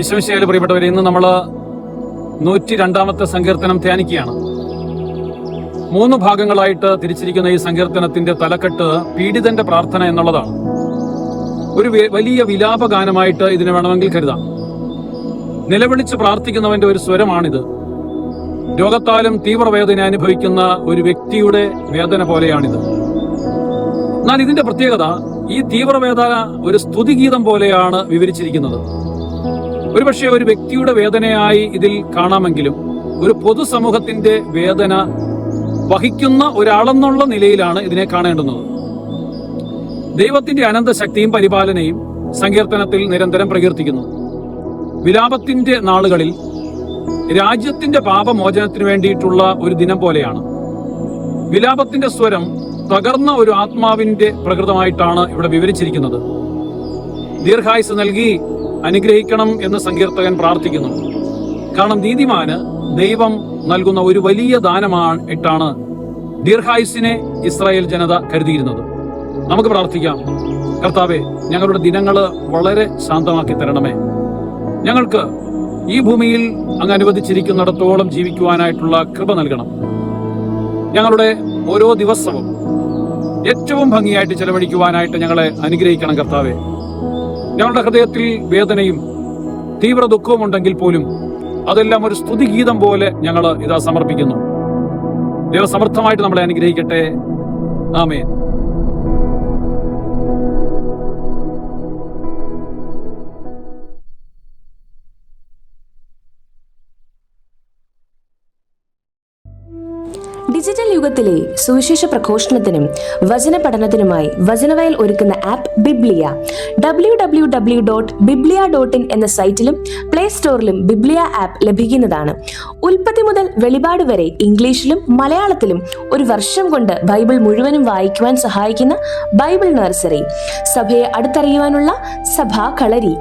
ഈശോമിശിഹായിൽ പ്രിയപ്പെട്ടവരെ, ഇന്ന് നമ്മൾ 102-ാമത്തെ സങ്കീർത്തനം ധ്യാനിക്കുകയാണ്. 3 ഭാഗങ്ങളായിട്ട് തിരിച്ചിരിക്കുന്ന ഈ സങ്കീർത്തനത്തിന്റെ തലക്കെട്ട് പീഡിതന്റെ പ്രാർത്ഥന എന്നുള്ളതാണ്. ഒരു വലിയ വിലാപഗാനമായിട്ട് ഇതിനെ വേണമെങ്കിൽ കരുതാം. നിലവിളിച്ച് പ്രാർത്ഥിക്കുന്നവന്റെ ഒരു സ്വരമാണിത്. രോഗത്താലും തീവ്രവേദന അനുഭവിക്കുന്ന ഒരു വ്യക്തിയുടെ വേദന പോലെയാണിത്. എന്നാൽ ഇതിന്റെ പ്രത്യേകത, ഈ തീവ്രവേദന ഒരു സ്തുതിഗീതം പോലെയാണ് വിവരിച്ചിരിക്കുന്നത്. ഒരുപക്ഷെ ഒരു വ്യക്തിയുടെ വേദനയായി ഇതിൽ കാണാമെങ്കിലും ഒരു പൊതുസമൂഹത്തിന്റെ വേദന വഹിക്കുന്ന ഒരാളെന്നുള്ള നിലയിലാണ് ഇതിനെ കാണേണ്ടുന്നത്. ദൈവത്തിന്റെ അനന്തശക്തിയും പരിപാലനയും സങ്കീർത്തനത്തിൽ നിരന്തരം പ്രകീർത്തിക്കുന്നു. വിലാപത്തിന്റെ നാളുകളിൽ രാജ്യത്തിന്റെ പാപമോചനത്തിന് വേണ്ടിയിട്ടുള്ള ഒരു ദിനം പോലെയാണ്. വിലാപത്തിന്റെ സ്വരം തകർന്ന ഒരു ആത്മാവിന്റെ പ്രകൃതമായിട്ടാണ് ഇവിടെ വിവരിച്ചിരിക്കുന്നത്. ദീർഘായുസ് നൽകി അനുഗ്രഹിക്കണം എന്ന് സങ്കീർത്തകൻ പ്രാർത്ഥിക്കുന്നു. കാരണം നീതിമാന് ദൈവം നൽകുന്ന ഒരു വലിയ ദാനമായിട്ടാണ് ദീർഘായുസിനെ ഇസ്രായേൽ ജനത കരുതിയിരുന്നത്. നമുക്ക് പ്രാർത്ഥിക്കാം. കർത്താവേ, ഞങ്ങളുടെ ദിനങ്ങൾ വളരെ ശാന്തമാക്കി തരണമേ. ഞങ്ങൾക്ക് ഈ ഭൂമിയിൽ അങ്ങ് അനുവദിച്ചിരിക്കുന്നിടത്തോളം ജീവിക്കുവാനായിട്ടുള്ള കൃപ നൽകണം. ഞങ്ങളുടെ ഓരോ ദിവസവും ഏറ്റവും ഭംഗിയായിട്ട് ചെലവഴിക്കുവാനായിട്ട് ഞങ്ങളെ അനുഗ്രഹിക്കണം കർത്താവേ. ഞങ്ങളുടെ ഹൃദയത്തിൽ വേദനയും തീവ്ര ദുഃഖവും ഉണ്ടെങ്കിൽ പോലും അതെല്ലാം ഒരു സ്തുതിഗീതം പോലെ ഞങ്ങൾ ഇതാ സമർപ്പിക്കുന്നു. ദൈവസമർത്ഥമായിട്ട് നമ്മളെ അനുഗ്രഹിക്കട്ടെ. ആമേൻ. ഡിജിറ്റൽ യുഗത്തിലെ സുവിശേഷ പ്രഘോഷണത്തിനും വചന പഠനത്തിനുമായി വചനവയൽ ഒരുക്കുന്ന ആപ്പ് ബിബ്ലിയ. www.biblia.in എന്ന സൈറ്റിലും പ്ലേ സ്റ്റോറിലും ബിബ്ലിയ ആപ്പ് ലഭിക്കുന്നതാണ്. ഉൽപ്പത്തി മുതൽ വെളിപാട് വരെ ഇംഗ്ലീഷിലും മലയാളത്തിലും ഒരു വർഷം കൊണ്ട് ബൈബിൾ മുഴുവനും വായിക്കുവാൻ സഹായിക്കുന്ന ബൈബിൾ നഴ്സറി, സഭയെ അടുത്തറിയുവാനുള്ള സഭാ കളരി,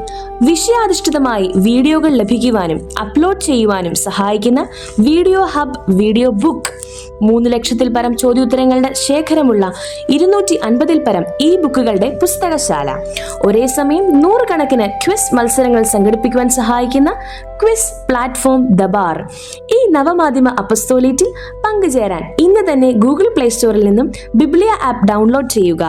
വിഷയാധിഷ്ഠിതമായി വീഡിയോകൾ ലഭിക്കുവാനും അപ്ലോഡ് ചെയ്യുവാനും സഹായിക്കുന്ന വീഡിയോ ഹബ്, വീഡിയോ ബുക്ക്, 3 ലക്ഷത്തിൽ പരം ചോദ്യോത്തരങ്ങളുടെ ശേഖരമുള്ള 250-ൽ പരം ഈ ബുക്കുകളുടെ പുസ്തകശാല, ഒരേ സമയം 100 കണക്കിന് ക്വിസ് മത്സരങ്ങൾ സംഘടിപ്പിക്കുവാൻ സഹായിക്കുന്ന ക്വിസ് പ്ലാറ്റ്ഫോം ദബാർ. ഈ നവമാധ്യമ അപ്പസ്തോലേറ്റിൽ പങ്കുചേരാൻ ഇന്ന് തന്നെ ഗൂഗിൾ പ്ലേ സ്റ്റോറിൽ നിന്നും ബിബ്ലിയ ആപ്പ് ഡൗൺലോഡ് ചെയ്യുക.